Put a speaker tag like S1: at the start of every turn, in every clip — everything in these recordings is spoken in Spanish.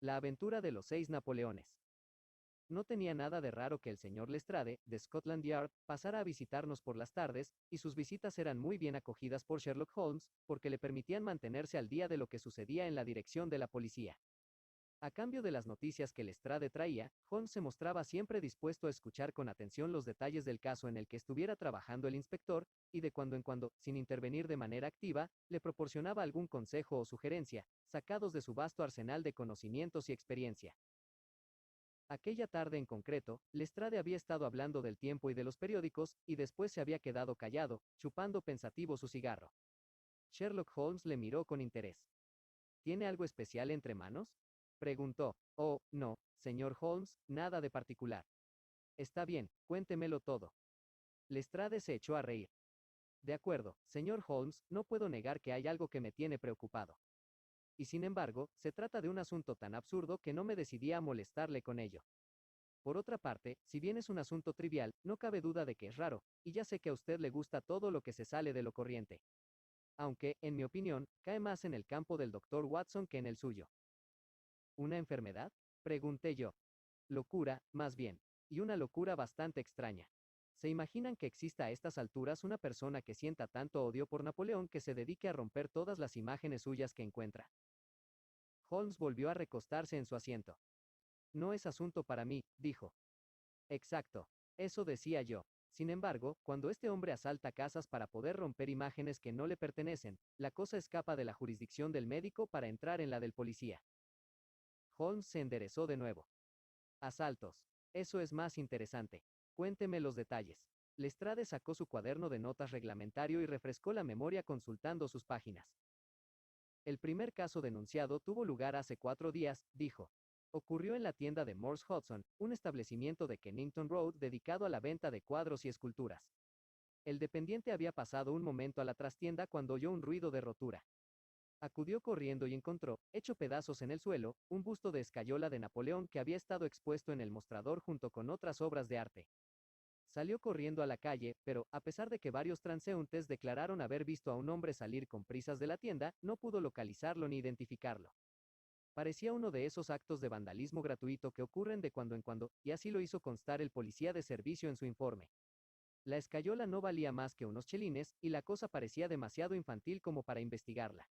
S1: La aventura de los 6 Napoleones. No tenía nada de raro que el señor Lestrade, de Scotland Yard, pasara a visitarnos por las tardes, y sus visitas eran muy bien acogidas por Sherlock Holmes, porque le permitían mantenerse al día de lo que sucedía en la dirección de la policía. A cambio de las noticias que Lestrade traía, Holmes se mostraba siempre dispuesto a escuchar con atención los detalles del caso en el que estuviera trabajando el inspector, y de cuando en cuando, sin intervenir de manera activa, le proporcionaba algún consejo o sugerencia, sacados de su vasto arsenal de conocimientos y experiencia. Aquella tarde en concreto, Lestrade había estado hablando del tiempo y de los periódicos, y después se había quedado callado, chupando pensativo su cigarro. Sherlock Holmes le miró con interés. ¿Tiene algo especial entre manos?, preguntó. Oh, no, señor Holmes, nada de particular. Está bien, cuéntemelo todo. Lestrade se echó a reír. De acuerdo, señor Holmes, no puedo negar que hay algo que me tiene preocupado. Y sin embargo, se trata de un asunto tan absurdo que no me decidí a molestarle con ello. Por otra parte, si bien es un asunto trivial, no cabe duda de que es raro, y ya sé que a usted le gusta todo lo que se sale de lo corriente. Aunque, en mi opinión, cae más en el campo del doctor Watson que en el suyo. ¿Una enfermedad?, pregunté yo. Locura, más bien. Y una locura bastante extraña. ¿Se imaginan que exista a estas alturas una persona que sienta tanto odio por Napoleón que se dedique a romper todas las imágenes suyas que encuentra? Holmes volvió a recostarse en su asiento. No es asunto para mí, dijo. Exacto. Eso decía yo. Sin embargo, cuando este hombre asalta casas para poder romper imágenes que no le pertenecen, la cosa escapa de la jurisdicción del médico para entrar en la del policía. Holmes se enderezó de nuevo. Asaltos. Eso es más interesante. Cuénteme los detalles. Lestrade sacó su cuaderno de notas reglamentario y refrescó la memoria consultando sus páginas. El primer caso denunciado tuvo lugar hace 4 días, dijo. Ocurrió en la tienda de Morse Hudson, un establecimiento de Kennington Road dedicado a la venta de cuadros y esculturas. El dependiente había pasado un momento a la trastienda cuando oyó un ruido de rotura. Acudió corriendo y encontró, hecho pedazos en el suelo, un busto de escayola de Napoleón que había estado expuesto en el mostrador junto con otras obras de arte. Salió corriendo a la calle, pero, a pesar de que varios transeúntes declararon haber visto a un hombre salir con prisas de la tienda, no pudo localizarlo ni identificarlo. Parecía uno de esos actos de vandalismo gratuito que ocurren de cuando en cuando, y así lo hizo constar el policía de servicio en su informe. La escayola no valía más que unos chelines, y la cosa parecía demasiado infantil como para investigarla.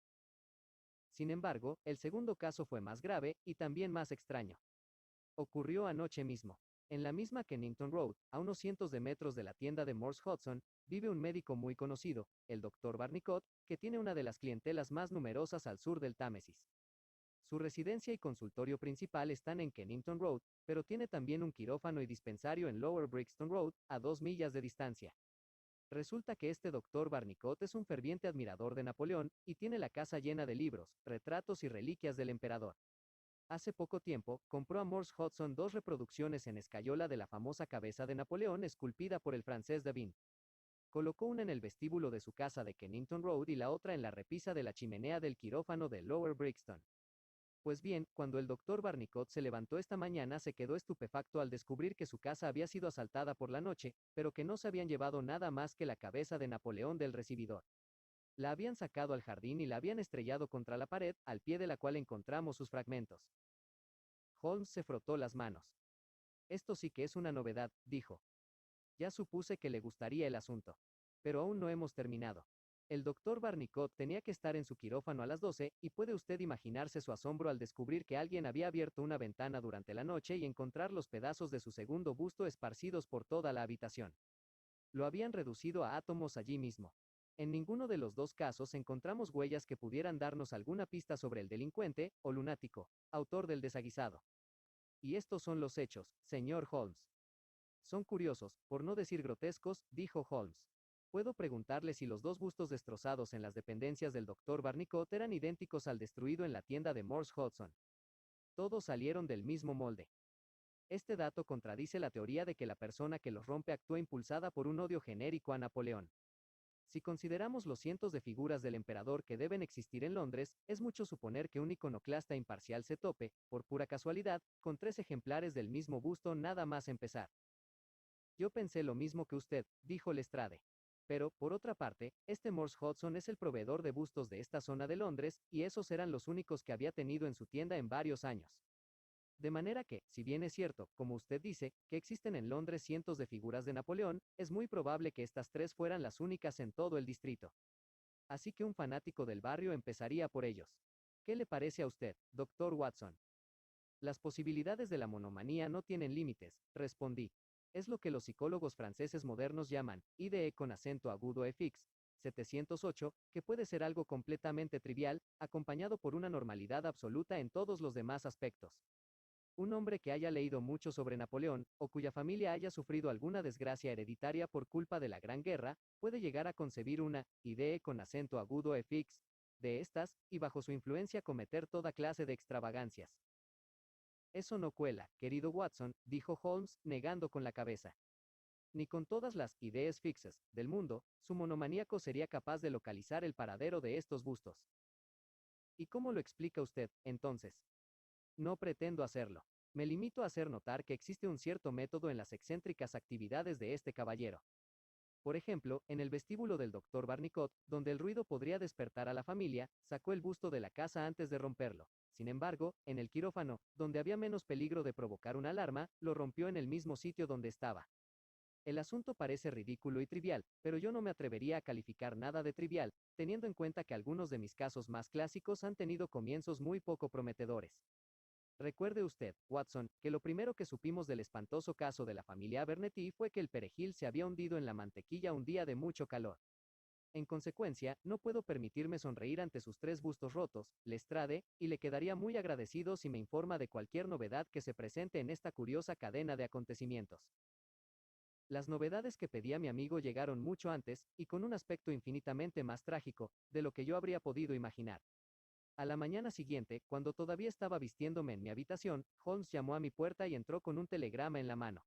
S1: Sin embargo, el segundo caso fue más grave, y también más extraño. Ocurrió anoche mismo. En la misma Kennington Road, a unos cientos de metros de la tienda de Morse Hudson, vive un médico muy conocido, el Dr. Barnicot, que tiene una de las clientelas más numerosas al sur del Támesis. Su residencia y consultorio principal están en Kennington Road, pero tiene también un quirófano y dispensario en Lower Brixton Road, a 2 millas de distancia. Resulta que este doctor Barnicot es un ferviente admirador de Napoleón, y tiene la casa llena de libros, retratos y reliquias del emperador. Hace poco tiempo, compró a Morse Hudson 2 reproducciones en escayola de la famosa cabeza de Napoleón esculpida por el francés Davin. Colocó una en el vestíbulo de su casa de Kennington Road y la otra en la repisa de la chimenea del quirófano de Lower Brixton. Pues bien, cuando el doctor Barnicot se levantó esta mañana se quedó estupefacto al descubrir que su casa había sido asaltada por la noche, pero que no se habían llevado nada más que la cabeza de Napoleón del recibidor. La habían sacado al jardín y la habían estrellado contra la pared, al pie de la cual encontramos sus fragmentos. Holmes se frotó las manos. Esto sí que es una novedad, dijo. Ya supuse que le gustaría el asunto. Pero aún no hemos terminado. El doctor Barnicot tenía que estar en su quirófano a las 12, y puede usted imaginarse su asombro al descubrir que alguien había abierto una ventana durante la noche y encontrar los pedazos de su segundo busto esparcidos por toda la habitación. Lo habían reducido a átomos allí mismo. En ninguno de los dos casos encontramos huellas que pudieran darnos alguna pista sobre el delincuente, o lunático, autor del desaguisado. Y estos son los hechos, señor Holmes. Son curiosos, por no decir grotescos, dijo Holmes. ¿Puedo preguntarle si los dos bustos destrozados en las dependencias del doctor Barnicot eran idénticos al destruido en la tienda de Morse Hudson? Todos salieron del mismo molde. Este dato contradice la teoría de que la persona que los rompe actúa impulsada por un odio genérico a Napoleón. Si consideramos los cientos de figuras del emperador que deben existir en Londres, es mucho suponer que un iconoclasta imparcial se tope, por pura casualidad, con 3 ejemplares del mismo busto nada más empezar. Yo pensé lo mismo que usted, dijo Lestrade. Pero, por otra parte, este Morse Hudson es el proveedor de bustos de esta zona de Londres, y esos eran los únicos que había tenido en su tienda en varios años. De manera que, si bien es cierto, como usted dice, que existen en Londres cientos de figuras de Napoleón, es muy probable que estas tres fueran las únicas en todo el distrito. Así que un fanático del barrio empezaría por ellos. ¿Qué le parece a usted, doctor Watson? Las posibilidades de la monomanía no tienen límites, respondí. Es lo que los psicólogos franceses modernos llaman IDE con acento agudo FX 708, que puede ser algo completamente trivial, acompañado por una normalidad absoluta en todos los demás aspectos. Un hombre que haya leído mucho sobre Napoleón, o cuya familia haya sufrido alguna desgracia hereditaria por culpa de la Gran Guerra, puede llegar a concebir una idea con acento agudo FX de estas, y bajo su influencia cometer toda clase de extravagancias. Eso no cuela, querido Watson, dijo Holmes, negando con la cabeza. Ni con todas las ideas fixas del mundo, su monomaníaco sería capaz de localizar el paradero de estos bustos. ¿Y cómo lo explica usted, entonces? No pretendo hacerlo. Me limito a hacer notar que existe un cierto método en las excéntricas actividades de este caballero. Por ejemplo, en el vestíbulo del doctor Barnicot, donde el ruido podría despertar a la familia, sacó el busto de la casa antes de romperlo. Sin embargo, en el quirófano, donde había menos peligro de provocar una alarma, lo rompió en el mismo sitio donde estaba. El asunto parece ridículo y trivial, pero yo no me atrevería a calificar nada de trivial, teniendo en cuenta que algunos de mis casos más clásicos han tenido comienzos muy poco prometedores. Recuerde usted, Watson, que lo primero que supimos del espantoso caso de la familia Abernethy fue que el perejil se había hundido en la mantequilla un día de mucho calor. En consecuencia, no puedo permitirme sonreír ante sus tres bustos rotos, Lestrade, y le quedaría muy agradecido si me informa de cualquier novedad que se presente en esta curiosa cadena de acontecimientos. Las novedades que pedía mi amigo llegaron mucho antes, y con un aspecto infinitamente más trágico, de lo que yo habría podido imaginar. A la mañana siguiente, cuando todavía estaba vistiéndome en mi habitación, Holmes llamó a mi puerta y entró con un telegrama en la mano.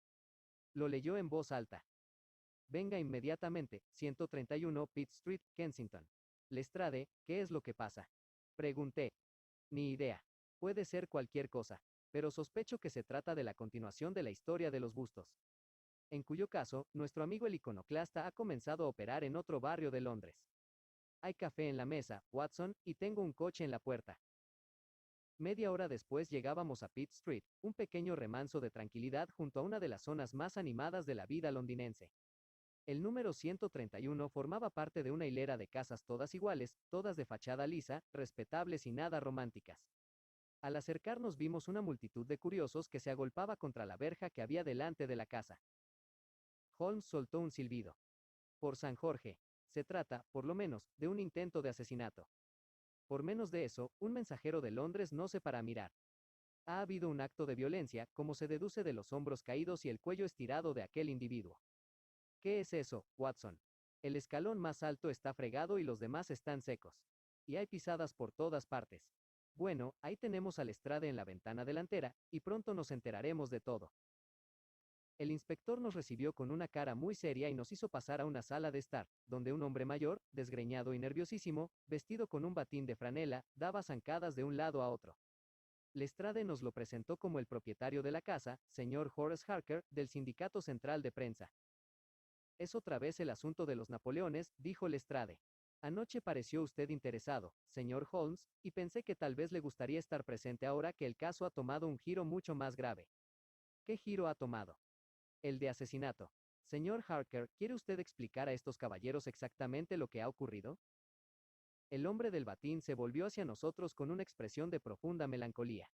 S1: Lo leyó en voz alta. Venga inmediatamente, 131 Pitt Street, Kensington. Lestrade, ¿qué es lo que pasa? Pregunté. Ni idea. Puede ser cualquier cosa, pero sospecho que se trata de la continuación de la historia de los bustos. En cuyo caso, nuestro amigo el iconoclasta ha comenzado a operar en otro barrio de Londres. Hay café en la mesa, Watson, y tengo un coche en la puerta. Media hora después llegábamos a Pitt Street, un pequeño remanso de tranquilidad junto a una de las zonas más animadas de la vida londinense. El número 131 formaba parte de una hilera de casas todas iguales, todas de fachada lisa, respetables y nada románticas. Al acercarnos vimos una multitud de curiosos que se agolpaba contra la verja que había delante de la casa. Holmes soltó un silbido. Por San Jorge. Se trata, por lo menos, de un intento de asesinato. Por menos de eso, un mensajero de Londres no se para a mirar. Ha habido un acto de violencia, como se deduce de los hombros caídos y el cuello estirado de aquel individuo. ¿Qué es eso, Watson? El escalón más alto está fregado y los demás están secos. Y hay pisadas por todas partes. Bueno, ahí tenemos al Lestrade en la ventana delantera, y pronto nos enteraremos de todo. El inspector nos recibió con una cara muy seria y nos hizo pasar a una sala de estar, donde un hombre mayor, desgreñado y nerviosísimo, vestido con un batín de franela, daba zancadas de un lado a otro. Lestrade nos lo presentó como el propietario de la casa, señor Horace Harker, del Sindicato Central de Prensa. Es otra vez el asunto de los Napoleones, dijo Lestrade. Anoche pareció usted interesado, señor Holmes, y pensé que tal vez le gustaría estar presente ahora que el caso ha tomado un giro mucho más grave. ¿Qué giro ha tomado? El de asesinato. Señor Harker, ¿quiere usted explicar a estos caballeros exactamente lo que ha ocurrido? El hombre del batín se volvió hacia nosotros con una expresión de profunda melancolía.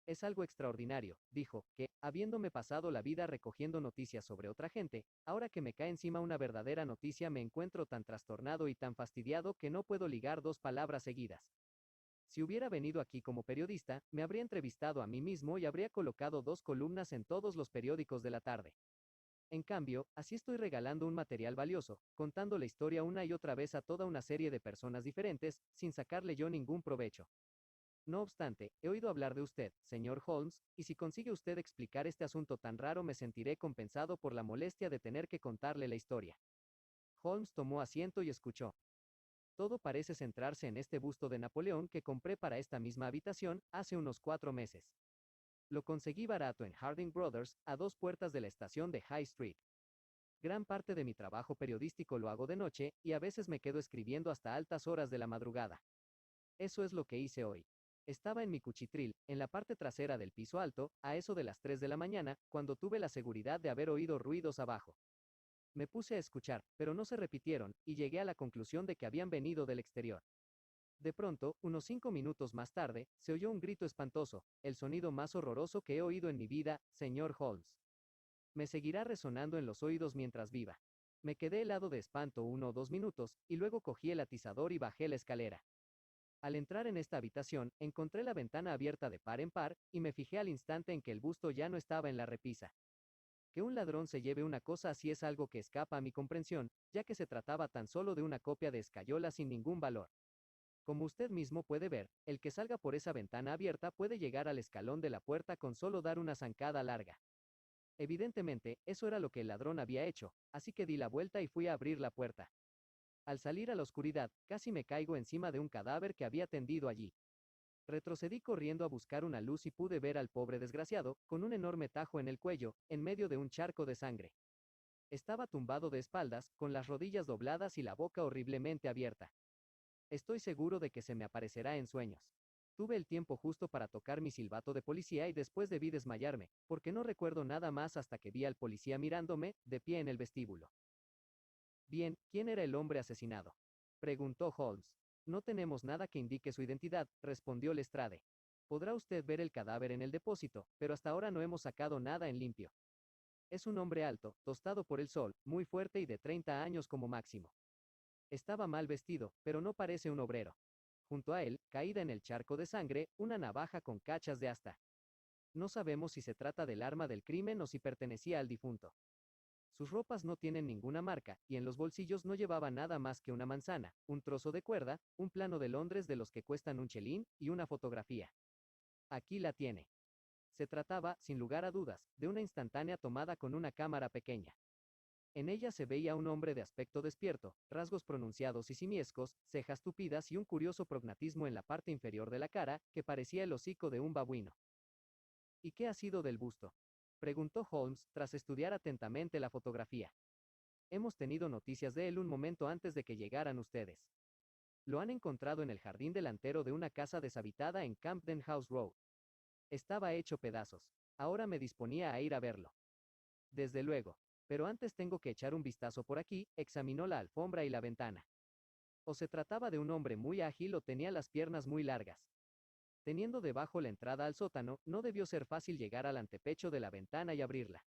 S1: Es algo extraordinario, dijo, que, habiéndome pasado la vida recogiendo noticias sobre otra gente, ahora que me cae encima una verdadera noticia me encuentro tan trastornado y tan fastidiado que no puedo ligar dos palabras seguidas. Si hubiera venido aquí como periodista, me habría entrevistado a mí mismo y habría colocado dos columnas en todos los periódicos de la tarde. En cambio, así estoy regalando un material valioso, contando la historia una y otra vez a toda una serie de personas diferentes, sin sacarle yo ningún provecho. No obstante, he oído hablar de usted, señor Holmes, y si consigue usted explicar este asunto tan raro me sentiré compensado por la molestia de tener que contarle la historia. Holmes tomó asiento y escuchó. Todo parece centrarse en este busto de Napoleón que compré para esta misma habitación hace unos 4 meses. Lo conseguí barato en Harding Brothers, a 2 puertas de la estación de High Street. Gran parte de mi trabajo periodístico lo hago de noche, y a veces me quedo escribiendo hasta altas horas de la madrugada. Eso es lo que hice hoy. Estaba en mi cuchitril, en la parte trasera del piso alto, a eso de las 3 de la mañana, cuando tuve la seguridad de haber oído ruidos abajo. Me puse a escuchar, pero no se repitieron, y llegué a la conclusión de que habían venido del exterior. De pronto, unos 5 minutos más tarde, se oyó un grito espantoso, el sonido más horroroso que he oído en mi vida, señor Holmes. Me seguirá resonando en los oídos mientras viva. Me quedé helado de espanto 1 o 2 minutos, y luego cogí el atizador y bajé la escalera. Al entrar en esta habitación, encontré la ventana abierta de par en par, y me fijé al instante en que el busto ya no estaba en la repisa. Que un ladrón se lleve una cosa así es algo que escapa a mi comprensión, ya que se trataba tan solo de una copia de escayola sin ningún valor. Como usted mismo puede ver, el que salga por esa ventana abierta puede llegar al escalón de la puerta con solo dar una zancada larga. Evidentemente, eso era lo que el ladrón había hecho, así que di la vuelta y fui a abrir la puerta. Al salir a la oscuridad, casi me caigo encima de un cadáver que había tendido allí. Retrocedí corriendo a buscar una luz y pude ver al pobre desgraciado, con un enorme tajo en el cuello, en medio de un charco de sangre. Estaba tumbado de espaldas, con las rodillas dobladas y la boca horriblemente abierta. Estoy seguro de que se me aparecerá en sueños. Tuve el tiempo justo para tocar mi silbato de policía y después debí desmayarme, porque no recuerdo nada más hasta que vi al policía mirándome, de pie en el vestíbulo. Bien, ¿quién era el hombre asesinado?, preguntó Holmes. No tenemos nada que indique su identidad, respondió Lestrade. Podrá usted ver el cadáver en el depósito, pero hasta ahora no hemos sacado nada en limpio. Es un hombre alto, tostado por el sol, muy fuerte y de 30 años como máximo. Estaba mal vestido, pero no parece un obrero. Junto a él, caída en el charco de sangre, una navaja con cachas de asta. No sabemos si se trata del arma del crimen o si pertenecía al difunto. Sus ropas no tienen ninguna marca, y en los bolsillos no llevaba nada más que una manzana, un trozo de cuerda, un plano de Londres de los que cuestan un chelín, y una fotografía. Aquí la tiene. Se trataba, sin lugar a dudas, de una instantánea tomada con una cámara pequeña. En ella se veía un hombre de aspecto despierto, rasgos pronunciados y simiescos, cejas tupidas y un curioso prognatismo en la parte inferior de la cara, que parecía el hocico de un babuino. ¿Y qué ha sido del busto?, preguntó Holmes, tras estudiar atentamente la fotografía. Hemos tenido noticias de él un momento antes de que llegaran ustedes. Lo han encontrado en el jardín delantero de una casa deshabitada en Camden House Road. Estaba hecho pedazos. Ahora me disponía a ir a verlo. Desde luego. Pero antes tengo que echar un vistazo por aquí, examinó la alfombra y la ventana. O se trataba de un hombre muy ágil o tenía las piernas muy largas. Teniendo debajo la entrada al sótano, no debió ser fácil llegar al antepecho de la ventana y abrirla.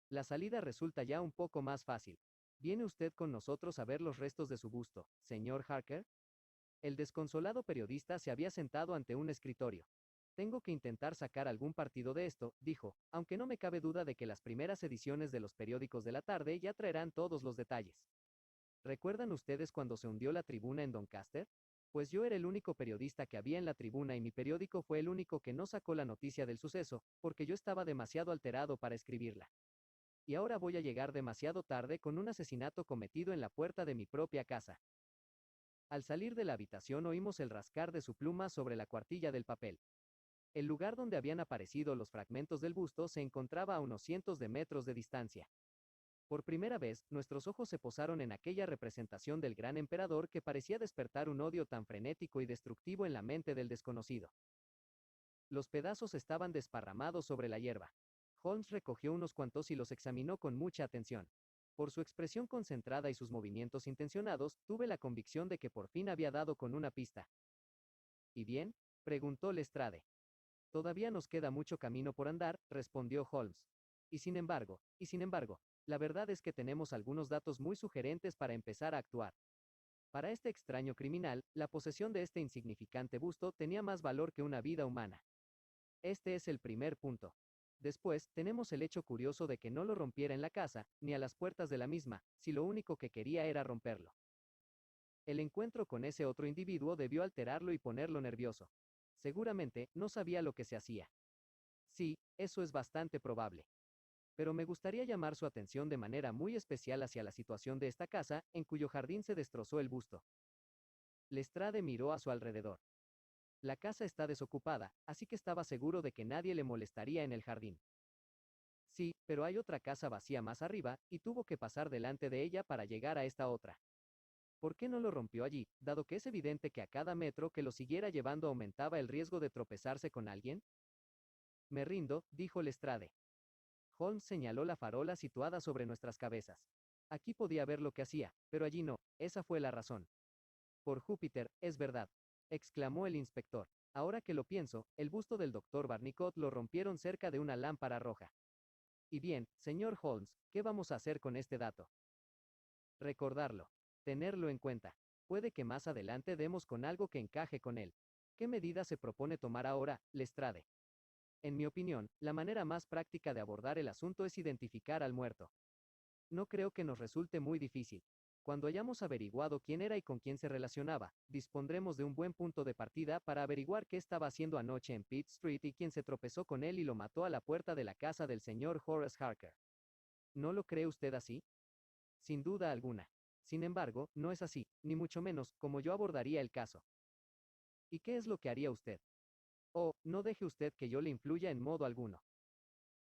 S1: La salida resulta ya un poco más fácil. ¿Viene usted con nosotros a ver los restos de su busto, señor Harker? El desconsolado periodista se había sentado ante un escritorio. Tengo que intentar sacar algún partido de esto, dijo, aunque no me cabe duda de que las primeras ediciones de los periódicos de la tarde ya traerán todos los detalles. ¿Recuerdan ustedes cuando se hundió la Tribuna en Doncaster? Pues yo era el único periodista que había en la Tribuna y mi periódico fue el único que no sacó la noticia del suceso, porque yo estaba demasiado alterado para escribirla. Y ahora voy a llegar demasiado tarde con un asesinato cometido en la puerta de mi propia casa. Al salir de la habitación oímos el rascar de su pluma sobre la cuartilla del papel. El lugar donde habían aparecido los fragmentos del busto se encontraba a unos cientos de metros de distancia. Por primera vez, nuestros ojos se posaron en aquella representación del gran emperador que parecía despertar un odio tan frenético y destructivo en la mente del desconocido. Los pedazos estaban desparramados sobre la hierba. Holmes recogió unos cuantos y los examinó con mucha atención. Por su expresión concentrada y sus movimientos intencionados, tuve la convicción de que por fin había dado con una pista. ¿Y bien?, preguntó Lestrade. Todavía nos queda mucho camino por andar, respondió Holmes. Y sin embargo, la verdad es que tenemos algunos datos muy sugerentes para empezar a actuar. Para este extraño criminal, la posesión de este insignificante busto tenía más valor que una vida humana. Este es el primer punto. Después, tenemos el hecho curioso de que no lo rompiera en la casa, ni a las puertas de la misma, si lo único que quería era romperlo. El encuentro con ese otro individuo debió alterarlo y ponerlo nervioso. Seguramente, no sabía lo que se hacía. Sí, eso es bastante probable. Pero me gustaría llamar su atención de manera muy especial hacia la situación de esta casa, en cuyo jardín se destrozó el busto. Lestrade miró a su alrededor. La casa está desocupada, así que estaba seguro de que nadie le molestaría en el jardín. Sí, pero hay otra casa vacía más arriba, y tuvo que pasar delante de ella para llegar a esta otra. ¿Por qué no lo rompió allí, dado que es evidente que a cada metro que lo siguiera llevando aumentaba el riesgo de tropezarse con alguien? Me rindo, dijo Lestrade. Holmes señaló la farola situada sobre nuestras cabezas. Aquí podía ver lo que hacía, pero allí no, esa fue la razón. Por Júpiter, es verdad, exclamó el inspector. Ahora que lo pienso, el busto del doctor Barnicot lo rompieron cerca de una lámpara roja. Y bien, señor Holmes, ¿qué vamos a hacer con este dato? Recordarlo. Tenerlo en cuenta. Puede que más adelante demos con algo que encaje con él. ¿Qué medidas se propone tomar ahora, Lestrade? En mi opinión, la manera más práctica de abordar el asunto es identificar al muerto. No creo que nos resulte muy difícil. Cuando hayamos averiguado quién era y con quién se relacionaba, dispondremos de un buen punto de partida para averiguar qué estaba haciendo anoche en Pitt Street y quién se tropezó con él y lo mató a la puerta de la casa del señor Horace Harker. ¿No lo cree usted así? Sin duda alguna. Sin embargo, no es así, ni mucho menos, como yo abordaría el caso. ¿Y qué es lo que haría usted? Oh, no deje usted que yo le influya en modo alguno.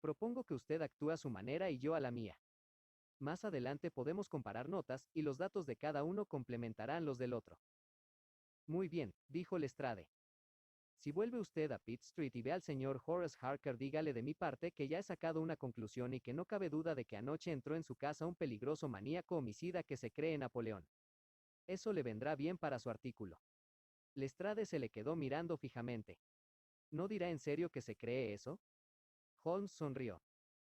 S1: Propongo que usted actúe a su manera y yo a la mía. Más adelante podemos comparar notas, y los datos de cada uno complementarán los del otro. Muy bien, dijo Lestrade. Si vuelve usted a Pitt Street y ve al señor Horace Harker, dígale de mi parte que ya he sacado una conclusión y que no cabe duda de que anoche entró en su casa un peligroso maníaco homicida que se cree Napoleón. Eso le vendrá bien para su artículo. Lestrade se le quedó mirando fijamente. ¿No dirá en serio que se cree eso? Holmes sonrió.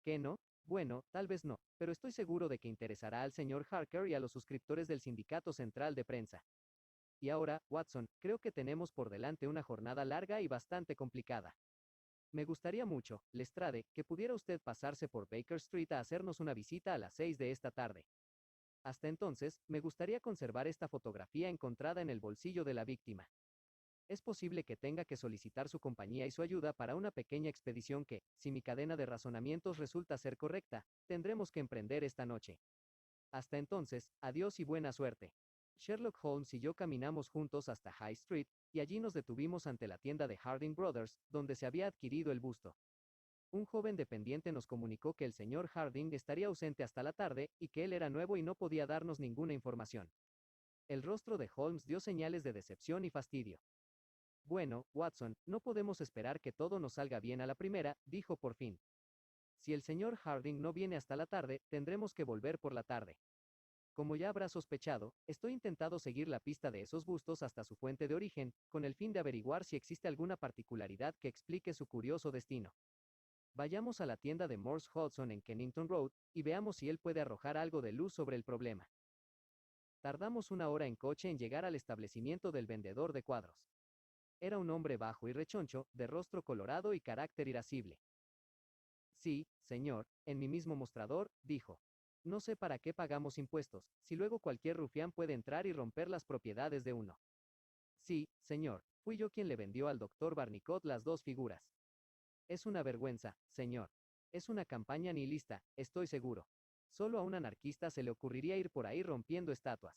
S1: ¿Qué no? Bueno, tal vez no, pero estoy seguro de que interesará al señor Harker y a los suscriptores del Sindicato Central de Prensa. Y ahora, Watson, creo que tenemos por delante una jornada larga y bastante complicada. Me gustaría mucho, Lestrade, que pudiera usted pasarse por Baker Street a hacernos una visita a las 6 de esta tarde. Hasta entonces, me gustaría conservar esta fotografía encontrada en el bolsillo de la víctima. Es posible que tenga que solicitar su compañía y su ayuda para una pequeña expedición que, si mi cadena de razonamientos resulta ser correcta, tendremos que emprender esta noche. Hasta entonces, adiós y buena suerte. Sherlock Holmes y yo caminamos juntos hasta High Street, y allí nos detuvimos ante la tienda de Harding Brothers, donde se había adquirido el busto. Un joven dependiente nos comunicó que el señor Harding estaría ausente hasta la tarde, y que él era nuevo y no podía darnos ninguna información. El rostro de Holmes dio señales de decepción y fastidio. Bueno, Watson, no podemos esperar que todo nos salga bien a la primera, dijo por fin. Si el señor Harding no viene hasta la tarde, tendremos que volver por la tarde. Como ya habrá sospechado, estoy intentando seguir la pista de esos bustos hasta su fuente de origen, con el fin de averiguar si existe alguna particularidad que explique su curioso destino. Vayamos a la tienda de Morse Hudson en Kennington Road, y veamos si él puede arrojar algo de luz sobre el problema. Tardamos una hora en coche en llegar al establecimiento del vendedor de cuadros. Era un hombre bajo y rechoncho, de rostro colorado y carácter irascible. Sí, señor, en mi mismo mostrador, dijo. No sé para qué pagamos impuestos, si luego cualquier rufián puede entrar y romper las propiedades de uno. Sí, señor, fui yo quien le vendió al doctor Barnicot las dos figuras. Es una vergüenza, señor. Es una campaña nihilista, estoy seguro. Solo a un anarquista se le ocurriría ir por ahí rompiendo estatuas.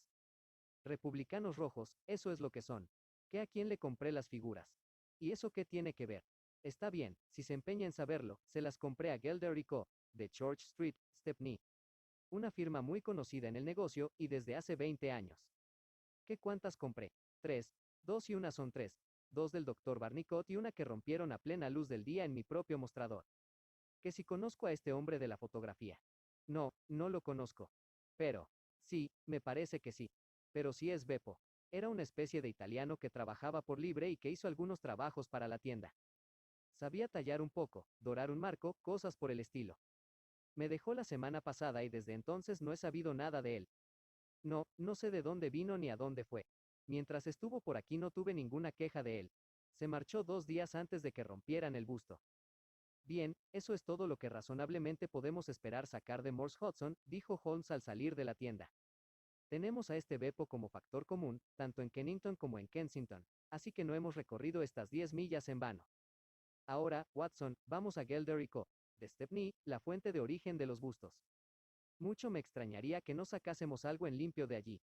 S1: Republicanos rojos, eso es lo que son. ¿Qué a quién le compré las figuras? ¿Y eso qué tiene que ver? Está bien, si se empeña en saberlo, se las compré a Gelder & Co., de Church Street, Stepney. Una firma muy conocida en el negocio, y desde hace 20 años. ¿Qué cuántas compré? 3, 2 y una son 3, 2 del doctor Barnicot y una que rompieron a plena luz del día en mi propio mostrador. Que si conozco a este hombre de la fotografía. No, no lo conozco. Pero, sí, me parece que sí. Pero sí es Beppo. Era una especie de italiano que trabajaba por libre y que hizo algunos trabajos para la tienda. Sabía tallar un poco, dorar un marco, cosas por el estilo. Me dejó la semana pasada y desde entonces no he sabido nada de él. No, no sé de dónde vino ni a dónde fue. Mientras estuvo por aquí no tuve ninguna queja de él. Se marchó 2 días antes de que rompieran el busto. Bien, eso es todo lo que razonablemente podemos esperar sacar de Morse Hudson, dijo Holmes al salir de la tienda. Tenemos a este Beppo como factor común, tanto en Kennington como en Kensington, así que no hemos recorrido estas 10 millas en vano. Ahora, Watson, vamos a Gelder & Co., de Stepney, la fuente de origen de los bustos. Mucho me extrañaría que no sacásemos algo en limpio de allí.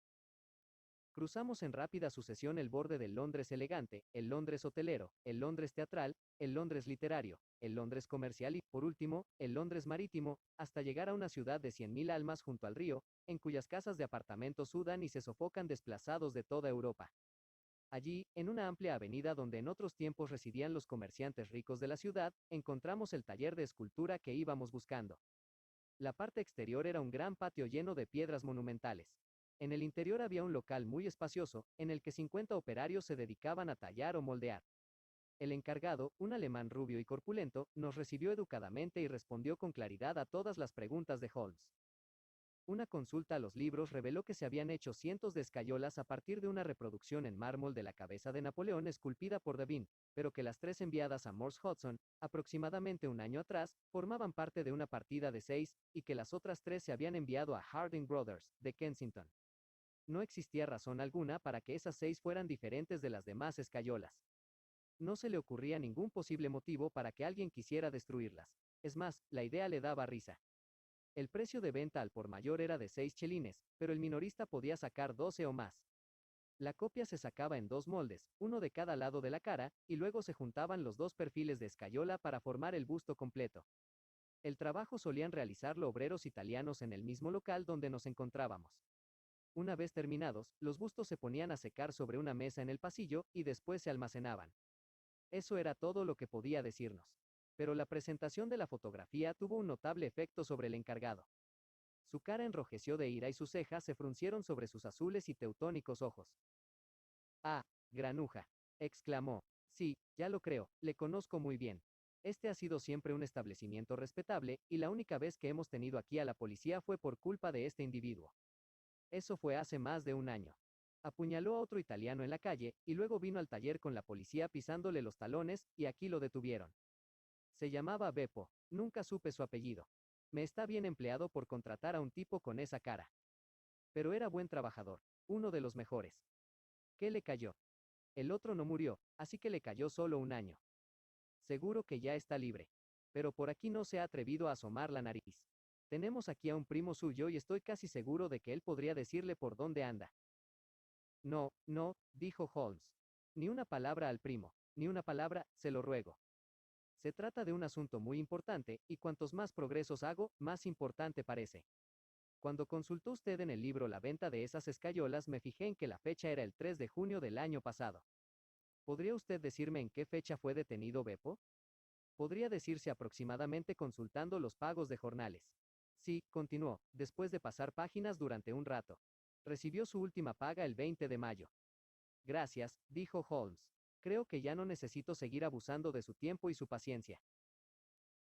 S1: Cruzamos en rápida sucesión el borde del Londres elegante, el Londres hotelero, el Londres teatral, el Londres literario, el Londres comercial y, por último, el Londres marítimo, hasta llegar a una ciudad de 100.000 almas junto al río, en cuyas casas de apartamentos sudan y se sofocan desplazados de toda Europa. Allí, en una amplia avenida donde en otros tiempos residían los comerciantes ricos de la ciudad, encontramos el taller de escultura que íbamos buscando. La parte exterior era un gran patio lleno de piedras monumentales. En el interior había un local muy espacioso, en el que 50 operarios se dedicaban a tallar o moldear. El encargado, un alemán rubio y corpulento, nos recibió educadamente y respondió con claridad a todas las preguntas de Holmes. Una consulta a los libros reveló que se habían hecho cientos de escayolas a partir de una reproducción en mármol de la cabeza de Napoleón esculpida por Davin, pero que las 3 enviadas a Morse Hudson, aproximadamente un año atrás, formaban parte de una partida de 6, y que las otras 3 se habían enviado a Harding Brothers, de Kensington. No existía razón alguna para que esas 6 fueran diferentes de las demás escayolas. No se le ocurría ningún posible motivo para que alguien quisiera destruirlas. Es más, la idea le daba risa. El precio de venta al por mayor era de 6 chelines, pero el minorista podía sacar 12 o más. La copia se sacaba en 2 moldes, uno de cada lado de la cara, y luego se juntaban los 2 perfiles de escayola para formar el busto completo. El trabajo solían realizarlo obreros italianos en el mismo local donde nos encontrábamos. Una vez terminados, los bustos se ponían a secar sobre una mesa en el pasillo y después se almacenaban. Eso era todo lo que podía decirnos. Pero la presentación de la fotografía tuvo un notable efecto sobre el encargado. Su cara enrojeció de ira y sus cejas se fruncieron sobre sus azules y teutónicos ojos. «Ah, granuja», exclamó. «Sí, ya lo creo, le conozco muy bien. Este ha sido siempre un establecimiento respetable, y la única vez que hemos tenido aquí a la policía fue por culpa de este individuo. Eso fue hace más de un año. Apuñaló a otro italiano en la calle, y luego vino al taller con la policía pisándole los talones, y aquí lo detuvieron. Se llamaba Beppo, nunca supe su apellido. Me está bien empleado por contratar a un tipo con esa cara. Pero era buen trabajador, uno de los mejores. ¿Qué le cayó? El otro no murió, así que le cayó solo un año. Seguro que ya está libre. Pero por aquí no se ha atrevido a asomar la nariz. Tenemos aquí a un primo suyo y estoy casi seguro de que él podría decirle por dónde anda». «No, no», dijo Holmes. «Ni una palabra al primo, ni una palabra, se lo ruego. Se trata de un asunto muy importante, y cuantos más progresos hago, más importante parece. Cuando consultó usted en el libro la venta de esas escayolas, me fijé en que la fecha era el 3 de junio del año pasado. ¿Podría usted decirme en qué fecha fue detenido Beppo? Podría decirse aproximadamente consultando los pagos de jornales. Sí, continuó, después de pasar páginas durante un rato. Recibió su última paga el 20 de mayo. Gracias, dijo Holmes. Creo que ya no necesito seguir abusando de su tiempo y su paciencia.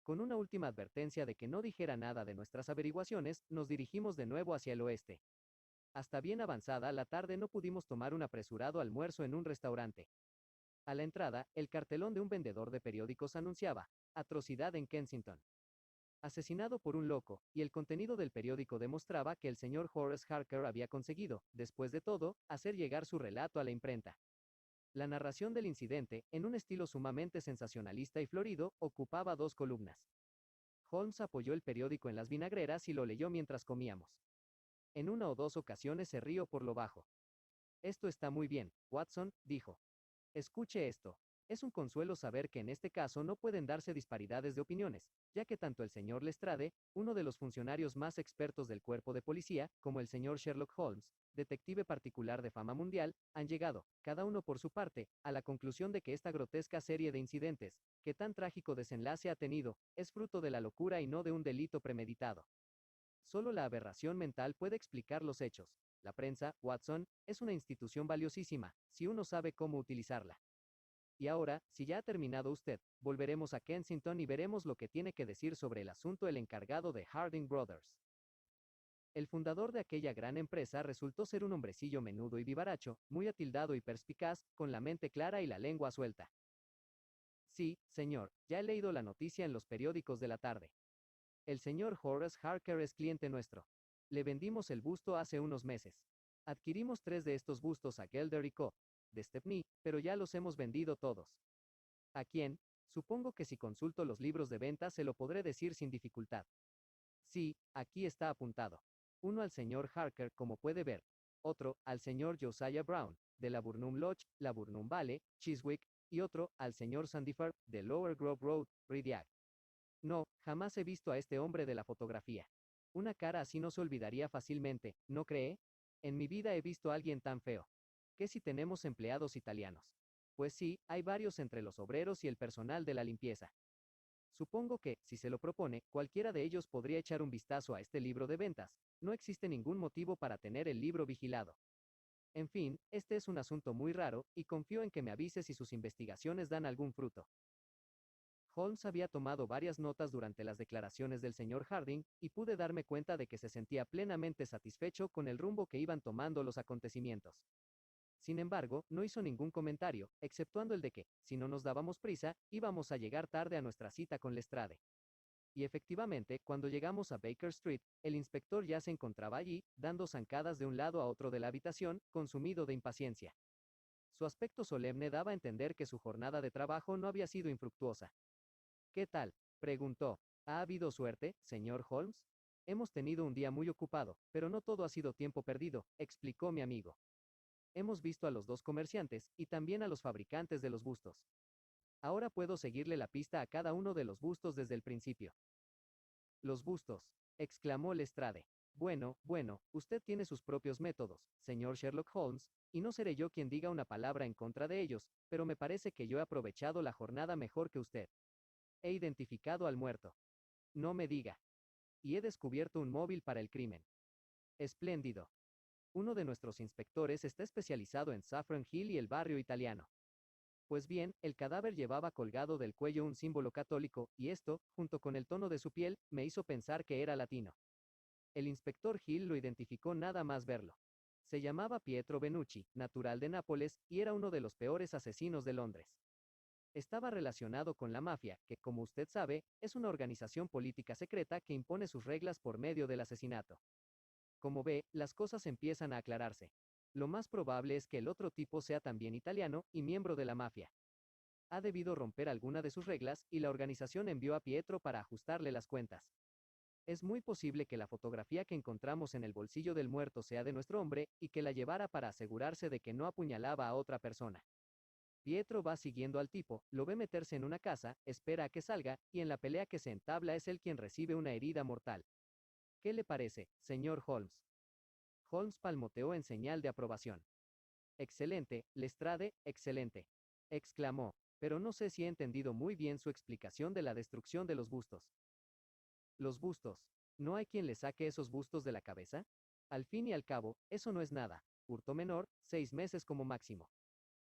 S1: Con una última advertencia de que no dijera nada de nuestras averiguaciones, nos dirigimos de nuevo hacia el oeste. Hasta bien avanzada la tarde no pudimos tomar un apresurado almuerzo en un restaurante. A la entrada, el cartelón de un vendedor de periódicos anunciaba: «Atrocidad en Kensington. Asesinado por un loco», y el contenido del periódico demostraba que el señor Horace Harker había conseguido, después de todo, hacer llegar su relato a la imprenta. La narración del incidente, en un estilo sumamente sensacionalista y florido, ocupaba 2 columnas. Holmes apoyó el periódico en las vinagreras y lo leyó mientras comíamos. En una o dos ocasiones se rió por lo bajo. «Esto está muy bien, Watson», dijo. «Escuche esto. Es un consuelo saber que en este caso no pueden darse disparidades de opiniones, ya que tanto el señor Lestrade, uno de los funcionarios más expertos del cuerpo de policía, como el señor Sherlock Holmes, detective particular de fama mundial, han llegado, cada uno por su parte, a la conclusión de que esta grotesca serie de incidentes, que tan trágico desenlace ha tenido, es fruto de la locura y no de un delito premeditado. Solo la aberración mental puede explicar los hechos. La prensa, Watson, es una institución valiosísima, si uno sabe cómo utilizarla. Y ahora, si ya ha terminado usted, volveremos a Kensington y veremos lo que tiene que decir sobre el asunto el encargado de Harding Brothers». El fundador de aquella gran empresa resultó ser un hombrecillo menudo y vivaracho, muy atildado y perspicaz, con la mente clara y la lengua suelta. «Sí, señor, ya he leído la noticia en los periódicos de la tarde. El señor Horace Harker es cliente nuestro. Le vendimos el busto hace unos meses. Adquirimos 3 de estos bustos a Gelder y Co., de Stepney, pero ya los hemos vendido todos». «¿A quién?». «Supongo que si consulto los libros de venta se lo podré decir sin dificultad». «Sí, aquí está apuntado. Uno al señor Harker, como puede ver. otro al señor Josiah Brown, de la Burnham Lodge, la Burnham Valley, Chiswick, y otro al señor Sandifer, de Lower Grove Road, Ridiag. No, jamás he visto a este hombre de la fotografía. Una cara así no se olvidaría fácilmente, ¿no cree? En mi vida he visto a alguien tan feo. ¿Qué si tenemos empleados italianos? Pues sí, hay varios entre los obreros y el personal de la limpieza. Supongo que, si se lo propone, cualquiera de ellos podría echar un vistazo a este libro de ventas. No existe ningún motivo para tener el libro vigilado. En fin, este es un asunto muy raro, y confío en que me avise si sus investigaciones dan algún fruto. Holmes había tomado varias notas durante las declaraciones del señor Harding, y pude darme cuenta de que se sentía plenamente satisfecho con el rumbo que iban tomando los acontecimientos. Sin embargo, no hizo ningún comentario, exceptuando el de que, si no nos dábamos prisa, íbamos a llegar tarde a nuestra cita con Lestrade. Y efectivamente, cuando llegamos a Baker Street, el inspector ya se encontraba allí, dando zancadas de un lado a otro de la habitación, consumido de impaciencia. Su aspecto solemne daba a entender que su jornada de trabajo no había sido infructuosa. ¿Qué tal?, preguntó. ¿Ha habido suerte, señor Holmes? Hemos tenido un día muy ocupado, pero no todo ha sido tiempo perdido, explicó mi amigo. Hemos visto a los dos comerciantes, y también a los fabricantes de los bustos. Ahora puedo seguirle la pista a cada uno de los bustos desde el principio. Los bustos, exclamó Lestrade. Bueno, usted tiene sus propios métodos, señor Sherlock Holmes, y no seré yo quien diga una palabra en contra de ellos, pero me parece que yo he aprovechado la jornada mejor que usted. He identificado al muerto. No me diga. Y he descubierto un móvil para el crimen. Espléndido. Uno de nuestros inspectores está especializado en Saffron Hill y el barrio italiano. Pues bien, el cadáver llevaba colgado del cuello un símbolo católico, y esto, junto con el tono de su piel, me hizo pensar que era latino. El inspector Hill lo identificó nada más verlo. Se llamaba Pietro Benucci, natural de Nápoles, y era uno de los peores asesinos de Londres. Estaba relacionado con la mafia, que, como usted sabe, es una organización política secreta que impone sus reglas por medio del asesinato. Como ve, las cosas empiezan a aclararse. Lo más probable es que el otro tipo sea también italiano y miembro de la mafia. Ha debido romper alguna de sus reglas, y la organización envió a Pietro para ajustarle las cuentas. Es muy posible que la fotografía que encontramos en el bolsillo del muerto sea de nuestro hombre, y que la llevara para asegurarse de que no apuñalaba a otra persona. Pietro va siguiendo al tipo, lo ve meterse en una casa, espera a que salga, y en la pelea que se entabla es él quien recibe una herida mortal. ¿Qué le parece, señor Holmes? Holmes palmoteó en señal de aprobación. Excelente, Lestrade, excelente, exclamó, pero no sé si he entendido muy bien su explicación de la destrucción de los bustos. Los bustos. ¿No hay quien le saque esos bustos de la cabeza? Al fin y al cabo, eso no es nada. Hurto menor, 6 meses como máximo.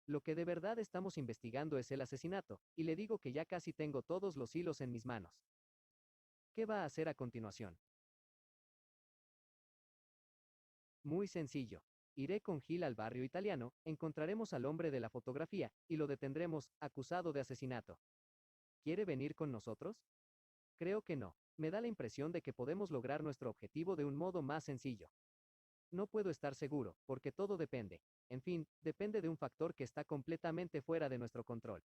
S1: Lo que de verdad estamos investigando es el asesinato, y le digo que ya casi tengo todos los hilos en mis manos. ¿Qué va a hacer a continuación? Muy sencillo. Iré con Gil al barrio italiano, encontraremos al hombre de la fotografía, y lo detendremos, acusado de asesinato. ¿Quiere venir con nosotros? Creo que no. Me da la impresión de que podemos lograr nuestro objetivo de un modo más sencillo. No puedo estar seguro, porque todo depende. En fin, depende de un factor que está completamente fuera de nuestro control.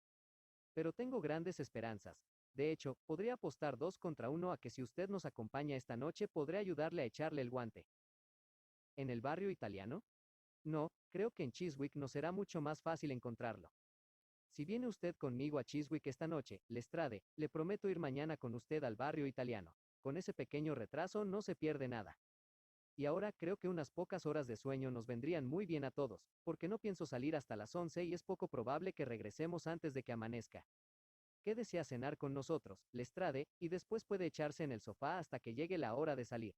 S1: Pero tengo grandes esperanzas. De hecho, podría apostar 2 contra 1 a que si usted nos acompaña esta noche podré ayudarle a echarle el guante. ¿En el barrio italiano? No, creo que en Chiswick nos será mucho más fácil encontrarlo. Si viene usted conmigo a Chiswick esta noche, Lestrade, le prometo ir mañana con usted al barrio italiano. Con ese pequeño retraso no se pierde nada. Y ahora creo que unas pocas horas de sueño nos vendrían muy bien a todos, porque no pienso salir hasta las 11 y es poco probable que regresemos antes de que amanezca. Quédese a cenar con nosotros, Lestrade, y después puede echarse en el sofá hasta que llegue la hora de salir.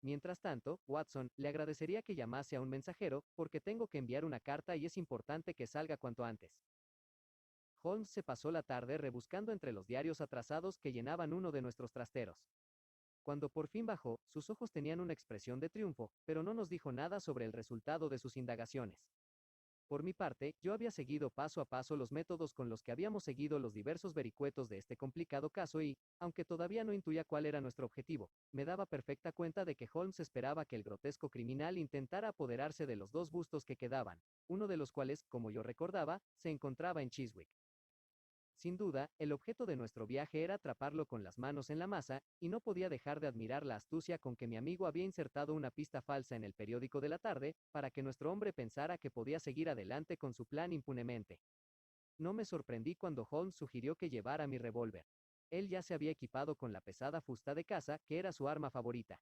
S1: Mientras tanto, Watson, le agradecería que llamase a un mensajero, porque tengo que enviar una carta y es importante que salga cuanto antes. Holmes se pasó la tarde rebuscando entre los diarios atrasados que llenaban uno de nuestros trasteros. Cuando por fin bajó, sus ojos tenían una expresión de triunfo, pero no nos dijo nada sobre el resultado de sus indagaciones. Por mi parte, yo había seguido paso a paso los métodos con los que habíamos seguido los diversos vericuetos de este complicado caso y, aunque todavía no intuía cuál era nuestro objetivo, me daba perfecta cuenta de que Holmes esperaba que el grotesco criminal intentara apoderarse de los 2 bustos que quedaban, uno de los cuales, como yo recordaba, se encontraba en Chiswick. Sin duda, el objeto de nuestro viaje era atraparlo con las manos en la masa, y no podía dejar de admirar la astucia con que mi amigo había insertado una pista falsa en el periódico de la tarde, para que nuestro hombre pensara que podía seguir adelante con su plan impunemente. No me sorprendí cuando Holmes sugirió que llevara mi revólver. Él ya se había equipado con la pesada fusta de caza, que era su arma favorita.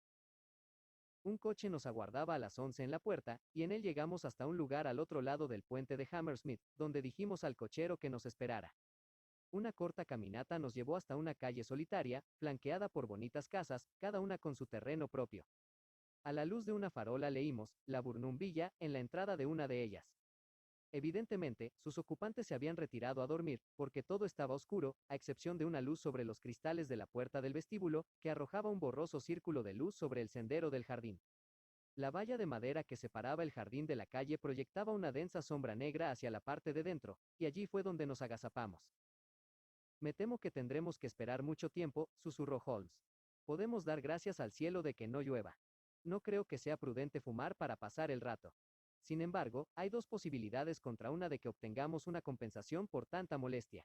S1: Un coche nos aguardaba a las 11 en la puerta, y en él llegamos hasta un lugar al otro lado del puente de Hammersmith, donde dijimos al cochero que nos esperara. Una corta caminata nos llevó hasta una calle solitaria, flanqueada por bonitas casas, cada una con su terreno propio. A la luz de una farola leímos, La Burnham Villa, en la entrada de una de ellas. Evidentemente, sus ocupantes se habían retirado a dormir, porque todo estaba oscuro, a excepción de una luz sobre los cristales de la puerta del vestíbulo, que arrojaba un borroso círculo de luz sobre el sendero del jardín. La valla de madera que separaba el jardín de la calle proyectaba una densa sombra negra hacia la parte de dentro, y allí fue donde nos agazapamos. Me temo que tendremos que esperar mucho tiempo, susurró Holmes. Podemos dar gracias al cielo de que no llueva. No creo que sea prudente fumar para pasar el rato. Sin embargo, hay dos posibilidades contra una de que obtengamos una compensación por tanta molestia.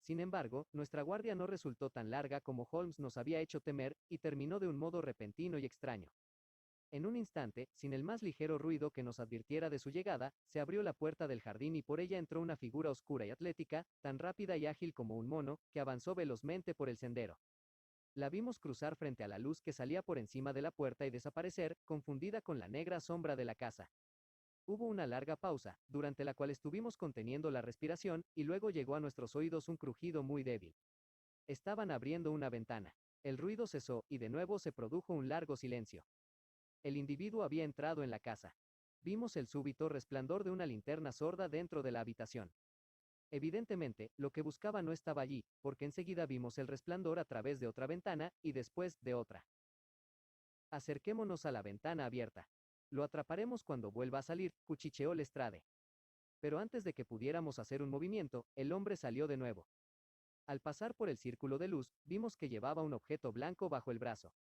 S1: Sin embargo, nuestra guardia no resultó tan larga como Holmes nos había hecho temer, y terminó de un modo repentino y extraño. En un instante, sin el más ligero ruido que nos advirtiera de su llegada, se abrió la puerta del jardín y por ella entró una figura oscura y atlética, tan rápida y ágil como un mono, que avanzó velozmente por el sendero. La vimos cruzar frente a la luz que salía por encima de la puerta y desaparecer, confundida con la negra sombra de la casa. Hubo una larga pausa, durante la cual estuvimos conteniendo la respiración, y luego llegó a nuestros oídos un crujido muy débil. Estaban abriendo una ventana. El ruido cesó, y de nuevo se produjo un largo silencio. El individuo había entrado en la casa. Vimos el súbito resplandor de una linterna sorda dentro de la habitación. Evidentemente, lo que buscaba no estaba allí, porque enseguida vimos el resplandor a través de otra ventana, y después, de otra. Acerquémonos a la ventana abierta. Lo atraparemos cuando vuelva a salir, cuchicheó Lestrade. Pero antes de que pudiéramos hacer un movimiento, el hombre salió de nuevo. Al pasar por el círculo de luz, vimos que llevaba un objeto blanco bajo el brazo.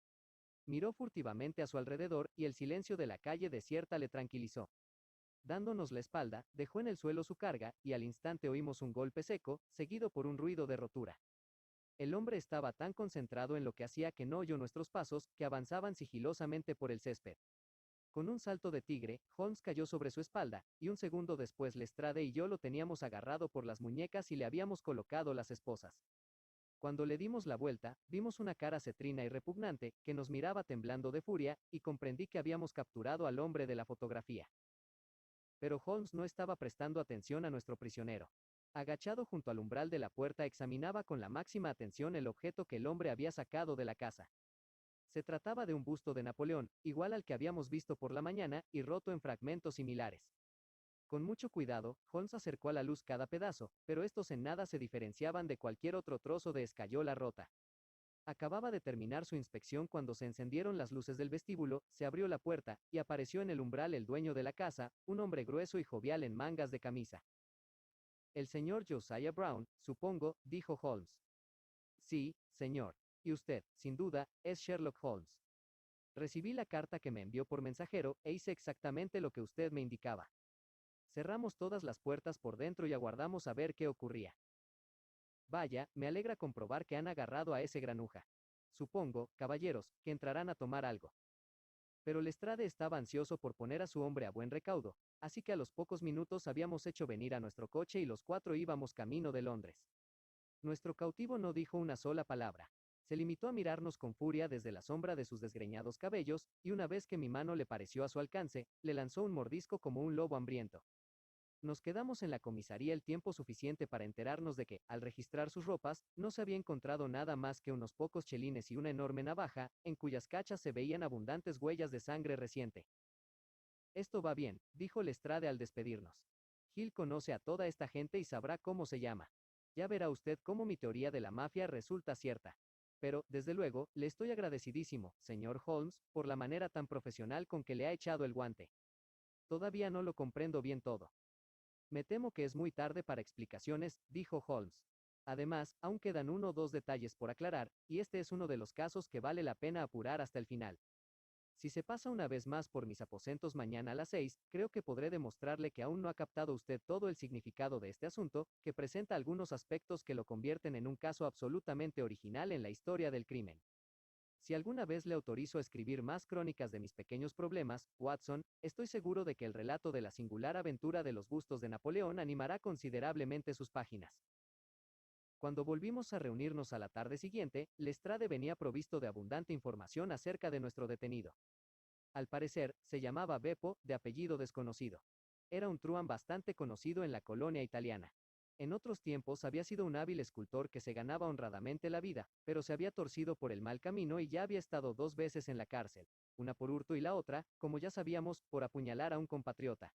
S1: Miró furtivamente a su alrededor, y el silencio de la calle desierta le tranquilizó. Dándonos la espalda, dejó en el suelo su carga, y al instante oímos un golpe seco, seguido por un ruido de rotura. El hombre estaba tan concentrado en lo que hacía que no oyó nuestros pasos, que avanzaban sigilosamente por el césped. Con un salto de tigre, Holmes cayó sobre su espalda, y un segundo después Lestrade y yo lo teníamos agarrado por las muñecas y le habíamos colocado las esposas. Cuando le dimos la vuelta, vimos una cara cetrina y repugnante, que nos miraba temblando de furia, y comprendí que habíamos capturado al hombre de la fotografía. Pero Holmes no estaba prestando atención a nuestro prisionero. Agachado junto al umbral de la puerta examinaba con la máxima atención el objeto que el hombre había sacado de la casa. Se trataba de un busto de Napoleón, igual al que habíamos visto por la mañana, y roto en fragmentos similares. Con mucho cuidado, Holmes acercó a la luz cada pedazo, pero estos en nada se diferenciaban de cualquier otro trozo de escayola rota. Acababa de terminar su inspección cuando se encendieron las luces del vestíbulo, se abrió la puerta, y apareció en el umbral el dueño de la casa, un hombre grueso y jovial en mangas de camisa. El señor Josiah Brown, supongo, dijo Holmes. Sí, señor. Y usted, sin duda, es Sherlock Holmes. Recibí la carta que me envió por mensajero, e hice exactamente lo que usted me indicaba. Cerramos todas las puertas por dentro y aguardamos a ver qué ocurría. Vaya, me alegra comprobar que han agarrado a ese granuja. Supongo, caballeros, que entrarán a tomar algo. Pero Lestrade estaba ansioso por poner a su hombre a buen recaudo, así que a los pocos minutos habíamos hecho venir a nuestro coche y los cuatro íbamos camino de Londres. Nuestro cautivo no dijo una sola palabra. Se limitó a mirarnos con furia desde la sombra de sus desgreñados cabellos, y una vez que mi mano le pareció a su alcance, le lanzó un mordisco como un lobo hambriento. Nos quedamos en la comisaría el tiempo suficiente para enterarnos de que, al registrar sus ropas, no se había encontrado nada más que unos pocos chelines y una enorme navaja, en cuyas cachas se veían abundantes huellas de sangre reciente. Esto va bien, dijo Lestrade al despedirnos. Hill conoce a toda esta gente y sabrá cómo se llama. Ya verá usted cómo mi teoría de la mafia resulta cierta. Pero, desde luego, le estoy agradecidísimo, señor Holmes, por la manera tan profesional con que le ha echado el guante. Todavía no lo comprendo bien todo. Me temo que es muy tarde para explicaciones, dijo Holmes. Además, aún quedan uno o dos detalles por aclarar, y este es uno de los casos que vale la pena apurar hasta el final. Si se pasa una vez más por mis aposentos mañana a las 6, creo que podré demostrarle que aún no ha captado usted todo el significado de este asunto, que presenta algunos aspectos que lo convierten en un caso absolutamente original en la historia del crimen. Si alguna vez le autorizo a escribir más crónicas de mis pequeños problemas, Watson, estoy seguro de que el relato de la singular aventura de los bustos de Napoleón animará considerablemente sus páginas. Cuando volvimos a reunirnos a la tarde siguiente, Lestrade venía provisto de abundante información acerca de nuestro detenido. Al parecer, se llamaba Beppo, de apellido desconocido. Era un truán bastante conocido en la colonia italiana. En otros tiempos había sido un hábil escultor que se ganaba honradamente la vida, pero se había torcido por el mal camino y ya había estado 2 veces en la cárcel, una por hurto y la otra, como ya sabíamos, por apuñalar a un compatriota.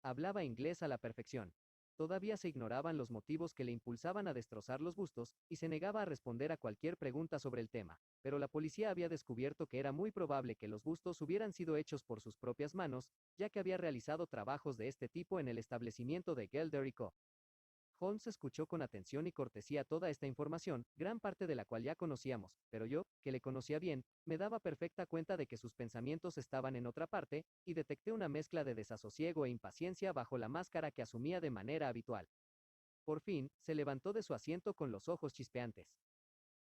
S1: Hablaba inglés a la perfección. Todavía se ignoraban los motivos que le impulsaban a destrozar los bustos, y se negaba a responder a cualquier pregunta sobre el tema, pero la policía había descubierto que era muy probable que los bustos hubieran sido hechos por sus propias manos, ya que había realizado trabajos de este tipo en el establecimiento de Gelder y Co. Holmes escuchó con atención y cortesía toda esta información, gran parte de la cual ya conocíamos, pero yo, que le conocía bien, me daba perfecta cuenta de que sus pensamientos estaban en otra parte, y detecté una mezcla de desasosiego e impaciencia bajo la máscara que asumía de manera habitual. Por fin, se levantó de su asiento con los ojos chispeantes.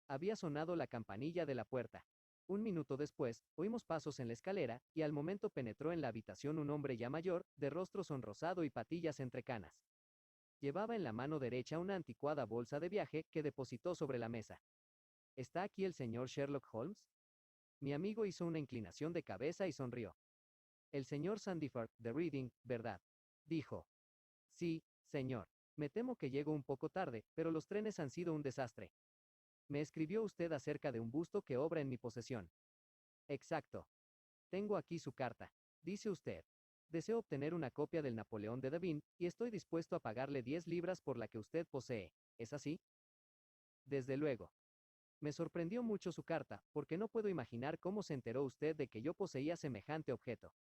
S1: Había sonado la campanilla de la puerta. Un minuto después, oímos pasos en la escalera, y al momento penetró en la habitación un hombre ya mayor, de rostro sonrosado y patillas entre canas. Llevaba en la mano derecha una anticuada bolsa de viaje que depositó sobre la mesa. ¿Está aquí el señor Sherlock Holmes? Mi amigo hizo una inclinación de cabeza y sonrió. El señor Sandiford, de Reading, ¿verdad? Dijo. Sí, señor. Me temo que llego un poco tarde, pero los trenes han sido un desastre. Me escribió usted acerca de un busto que obra en mi posesión. Exacto. Tengo aquí su carta. Dice usted. Deseo obtener una copia del Napoleón de David, y estoy dispuesto a pagarle 10 libras por la que usted posee. ¿Es así? Desde luego. Me sorprendió mucho su carta, porque no puedo imaginar cómo se enteró usted de que yo poseía semejante objeto.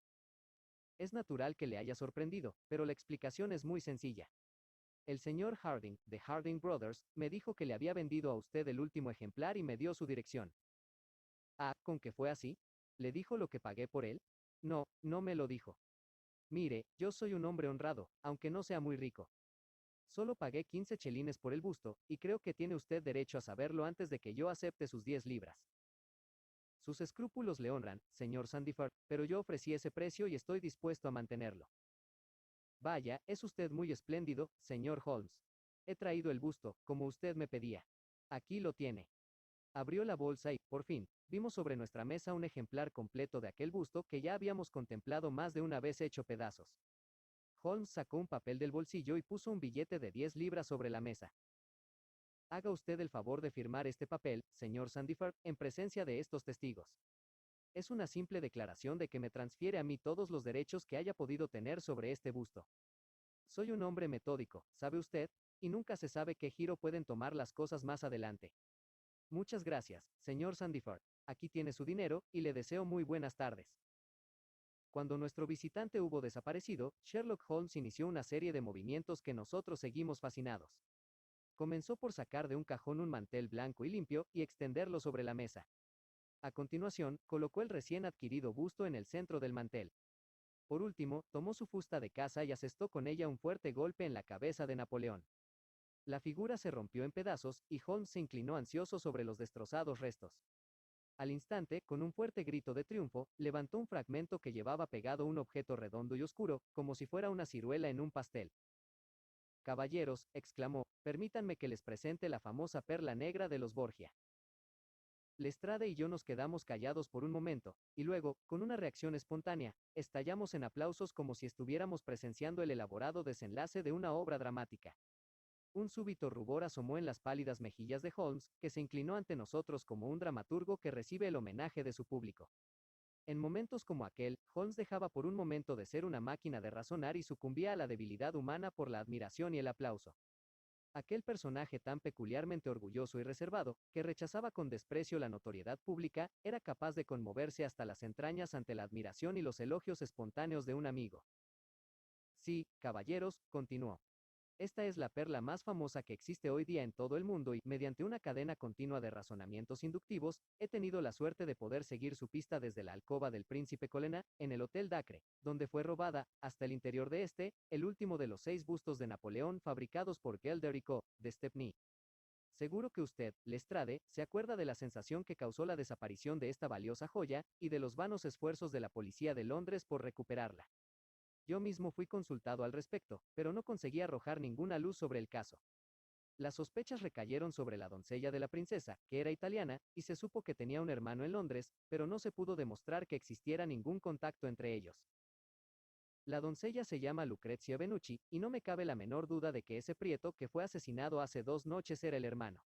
S1: Es natural que le haya sorprendido, pero la explicación es muy sencilla. El señor Harding, de Harding Brothers, me dijo que le había vendido a usted el último ejemplar y me dio su dirección. Ah, ¿con qué fue así? ¿Le dijo lo que pagué por él? No, no me lo dijo. Mire, yo soy un hombre honrado, aunque no sea muy rico. Solo pagué 15 chelines por el busto, y creo que tiene usted derecho a saberlo antes de que yo acepte sus 10 libras. Sus escrúpulos le honran, señor Sandiford, pero yo ofrecí ese precio y estoy dispuesto a mantenerlo. Vaya, es usted muy espléndido, señor Holmes. He traído el busto, como usted me pedía. Aquí lo tiene. Abrió la bolsa y, por fin, vimos sobre nuestra mesa un ejemplar completo de aquel busto que ya habíamos contemplado más de una vez hecho pedazos. Holmes sacó un papel del bolsillo y puso un billete de 10 libras sobre la mesa. Haga usted el favor de firmar este papel, señor Sandiford, en presencia de estos testigos. Es una simple declaración de que me transfiere a mí todos los derechos que haya podido tener sobre este busto. Soy un hombre metódico, ¿sabe usted? Y nunca se sabe qué giro pueden tomar las cosas más adelante. Muchas gracias, señor Sandiford. Aquí tiene su dinero, y le deseo muy buenas tardes. Cuando nuestro visitante hubo desaparecido, Sherlock Holmes inició una serie de movimientos que nosotros seguimos fascinados. Comenzó por sacar de un cajón un mantel blanco y limpio, y extenderlo sobre la mesa. A continuación, colocó el recién adquirido busto en el centro del mantel. Por último, tomó su fusta de caza y asestó con ella un fuerte golpe en la cabeza de Napoleón. La figura se rompió en pedazos, y Holmes se inclinó ansioso sobre los destrozados restos. Al instante, con un fuerte grito de triunfo, levantó un fragmento que llevaba pegado un objeto redondo y oscuro, como si fuera una ciruela en un pastel. Caballeros, exclamó, permítanme que les presente la famosa perla negra de los Borgia. Lestrade y yo nos quedamos callados por un momento, y luego, con una reacción espontánea, estallamos en aplausos como si estuviéramos presenciando el elaborado desenlace de una obra dramática. Un súbito rubor asomó en las pálidas mejillas de Holmes, que se inclinó ante nosotros como un dramaturgo que recibe el homenaje de su público. En momentos como aquel, Holmes dejaba por un momento de ser una máquina de razonar y sucumbía a la debilidad humana por la admiración y el aplauso. Aquel personaje tan peculiarmente orgulloso y reservado, que rechazaba con desprecio la notoriedad pública, era capaz de conmoverse hasta las entrañas ante la admiración y los elogios espontáneos de un amigo. Sí, caballeros, continuó. Esta es la perla más famosa que existe hoy día en todo el mundo y, mediante una cadena continua de razonamientos inductivos, he tenido la suerte de poder seguir su pista desde la alcoba del príncipe Colonna, en el Hotel Dacre, donde fue robada, hasta el interior de este, el último de los 6 bustos de Napoleón fabricados por Gelder y Co., de Stepney. Seguro que usted, Lestrade, se acuerda de la sensación que causó la desaparición de esta valiosa joya, y de los vanos esfuerzos de la policía de Londres por recuperarla. Yo mismo fui consultado al respecto, pero no conseguí arrojar ninguna luz sobre el caso. Las sospechas recayeron sobre la doncella de la princesa, que era italiana, y se supo que tenía un hermano en Londres, pero no se pudo demostrar que existiera ningún contacto entre ellos. La doncella se llama Lucrezia Benucci, y no me cabe la menor duda de que ese prieto que fue asesinado hace 2 noches era el hermano.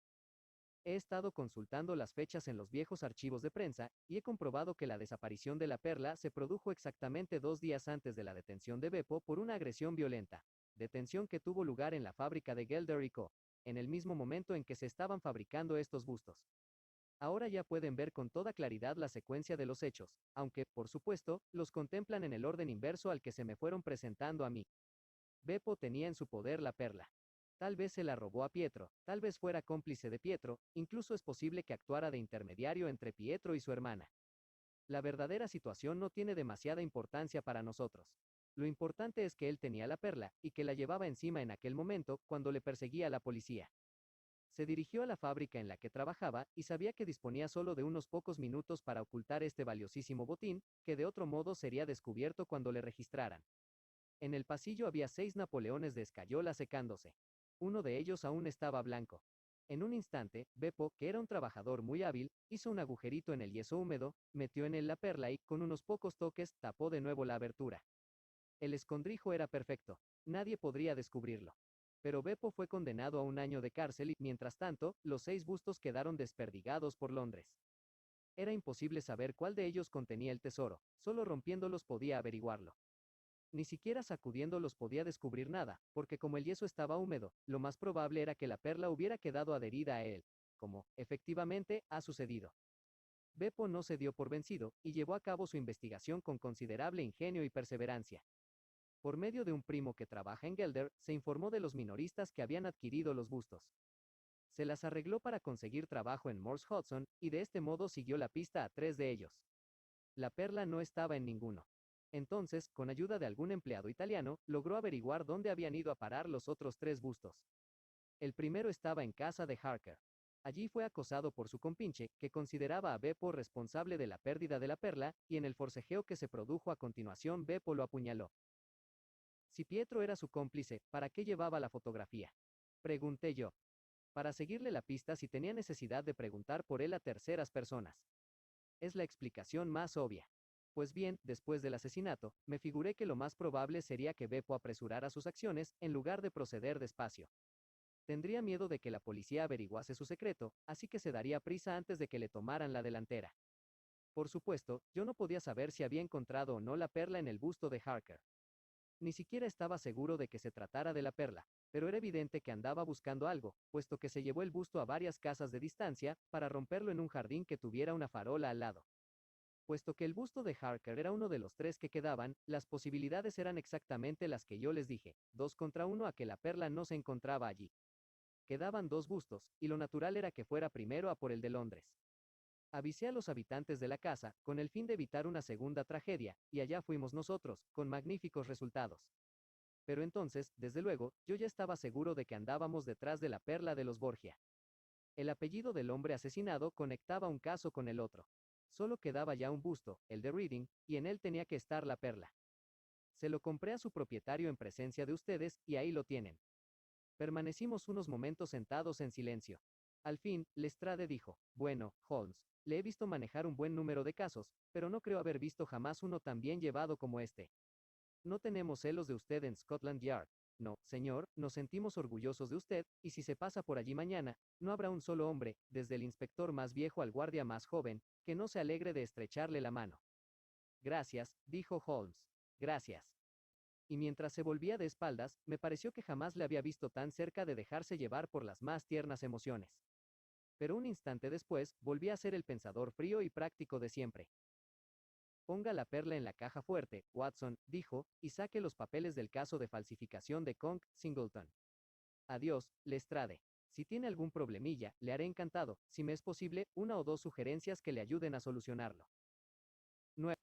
S1: He estado consultando las fechas en los viejos archivos de prensa, y he comprobado que la desaparición de la perla se produjo exactamente 2 días antes de la detención de Beppo por una agresión violenta, detención que tuvo lugar en la fábrica de Gelder y Co., en el mismo momento en que se estaban fabricando estos bustos. Ahora ya pueden ver con toda claridad la secuencia de los hechos, aunque, por supuesto, los contemplan en el orden inverso al que se me fueron presentando a mí. Beppo tenía en su poder la perla. Tal vez se la robó a Pietro, tal vez fuera cómplice de Pietro, incluso es posible que actuara de intermediario entre Pietro y su hermana. La verdadera situación no tiene demasiada importancia para nosotros. Lo importante es que él tenía la perla, y que la llevaba encima en aquel momento, cuando le perseguía la policía. Se dirigió a la fábrica en la que trabajaba, y sabía que disponía solo de unos pocos minutos para ocultar este valiosísimo botín, que de otro modo sería descubierto cuando le registraran. En el pasillo había 6 napoleones de escayola secándose. Uno de ellos aún estaba blanco. En un instante, Beppo, que era un trabajador muy hábil, hizo un agujerito en el yeso húmedo, metió en él la perla y, con unos pocos toques, tapó de nuevo la abertura. El escondrijo era perfecto. Nadie podría descubrirlo. Pero Beppo fue condenado a 1 año de cárcel y, mientras tanto, los 6 bustos quedaron desperdigados por Londres. Era imposible saber cuál de ellos contenía el tesoro, solo rompiéndolos podía averiguarlo. Ni siquiera sacudiéndolos podía descubrir nada, porque como el yeso estaba húmedo, lo más probable era que la perla hubiera quedado adherida a él, como, efectivamente, ha sucedido. Beppo no se dio por vencido, y llevó a cabo su investigación con considerable ingenio y perseverancia. Por medio de un primo que trabaja en Gelder, se informó de los minoristas que habían adquirido los bustos. Se las arregló para conseguir trabajo en Morse Hudson, y de este modo siguió la pista a 3 de ellos. La perla no estaba en ninguno. Entonces, con ayuda de algún empleado italiano, logró averiguar dónde habían ido a parar los otros 3 bustos. El primero estaba en casa de Harker. Allí fue acosado por su compinche, que consideraba a Beppo responsable de la pérdida de la perla, y en el forcejeo que se produjo a continuación Beppo lo apuñaló. Si Pietro era su cómplice, ¿para qué llevaba la fotografía? Pregunté yo. Para seguirle la pista si tenía necesidad de preguntar por él a terceras personas. Es la explicación más obvia. Pues bien, después del asesinato, me figuré que lo más probable sería que Beppo apresurara sus acciones, en lugar de proceder despacio. Tendría miedo de que la policía averiguase su secreto, así que se daría prisa antes de que le tomaran la delantera. Por supuesto, yo no podía saber si había encontrado o no la perla en el busto de Harker. Ni siquiera estaba seguro de que se tratara de la perla, pero era evidente que andaba buscando algo, puesto que se llevó el busto a varias casas de distancia, para romperlo en un jardín que tuviera una farola al lado. Puesto que el busto de Harker era uno de los 3 que quedaban, las posibilidades eran exactamente las que yo les dije, 2 contra 1 a que la perla no se encontraba allí. Quedaban 2 bustos, y lo natural era que fuera primero a por el de Londres. Avisé a los habitantes de la casa, con el fin de evitar una segunda tragedia, y allá fuimos nosotros, con magníficos resultados. Pero entonces, desde luego, yo ya estaba seguro de que andábamos detrás de la perla de los Borgia. El apellido del hombre asesinado conectaba un caso con el otro. Solo quedaba ya un busto, el de Reading, y en él tenía que estar la perla. Se lo compré a su propietario en presencia de ustedes, y ahí lo tienen. Permanecimos unos momentos sentados en silencio. Al fin, Lestrade dijo, bueno, Holmes, le he visto manejar un buen número de casos, pero no creo haber visto jamás uno tan bien llevado como este. No tenemos celos de usted en Scotland Yard. No, señor, nos sentimos orgullosos de usted, y si se pasa por allí mañana, no habrá un solo hombre, desde el inspector más viejo al guardia más joven, que no se alegre de estrecharle la mano. Gracias, dijo Holmes. Gracias. Y mientras se volvía de espaldas, me pareció que jamás le había visto tan cerca de dejarse llevar por las más tiernas emociones. Pero un instante después, volví a ser el pensador frío y práctico de siempre. Ponga la perla en la caja fuerte, Watson, dijo, y saque los papeles del caso de falsificación de Conk Singleton. Adiós, Lestrade. Si tiene algún problemilla, le haré encantado, si me es posible, una o dos sugerencias que le ayuden a solucionarlo. 9.